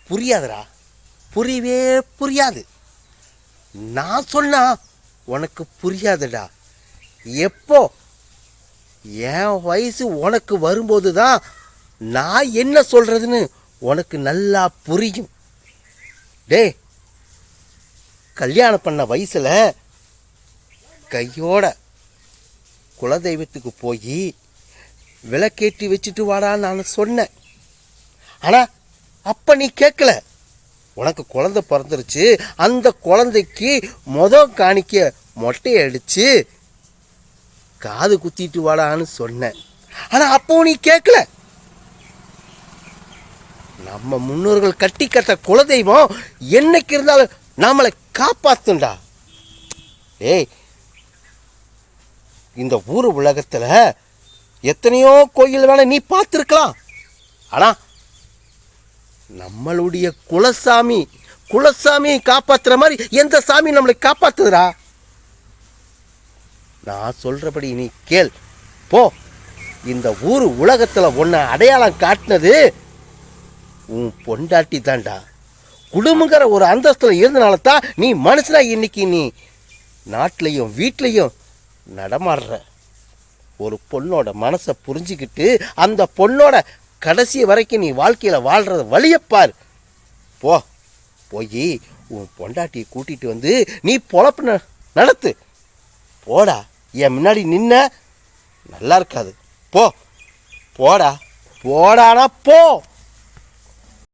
புரியாதுடா, புரியவே புரியாது. நான் சொன்னா உனக்கு புரியாதுடா. எப்போ என் வயசு உனக்கு வரும்போது தான் நான் என்ன சொல்கிறதுன்னு உனக்கு நல்லா புரியும். டே, கல்யாணம் பண்ண வயசில் கையோட குலதெய்வத்துக்கு போய் விளக்கேற்றி வச்சுட்டு வாடான்னு நான் சொன்னேன். ஆனால் அப்போ நீ கேட்கல. உனக்கு குழந்தை பிறந்துருச்சு, அந்த குழந்தைக்கு காணிக்க மொட்டையை அடித்து காது குத்திட்டு வாடான்னு சொன்னேன். ஆனால் அப்போ நீ கேட்கல. நம்ம முன்னோர்கள் கட்டி கட்ட குலதெய்வம் என்னைக்கு இருந்தாலும் நம்மளை காப்பாத்துண்டா. ஏய், இந்த ஊர் உலகத்தில் எத்தனையோ கோயில் வேணா நீ பார்த்துருக்கலாம். ஆனால் நம்மளுடைய குலசாமியை காப்பாத்துற மாதிரி எந்த சாமி நம்மளை காப்பாத்துதுடா? நான் சொல்றபடி நீ கேள். போ, இந்த ஊர் உலகத்தில் உன்னை அடையாளம் காட்டினது உன் பொண்டாட்டி தான்டா. குடும்பங்கிற ஒரு அந்தஸ்தில் இருந்தனால தான் நீ மனுஷனா இன்னைக்கு நீ நாட்டிலையும் வீட்லையும் நடமாடுற. ஒரு பொண்ணோட மனசை புரிஞ்சுக்கிட்டு அந்த பொண்ணோட கடைசி வரைக்கும் நீ வாழ்க்கையில் வாழ்கிறத வழியப்பார். போய் உன் பொண்டாட்டியை கூட்டிகிட்டு வந்து நீ பொழப்பு நடத்து. போடா, என் முன்னாடி நின்ன நல்லா இருக்காது. போடானா போ.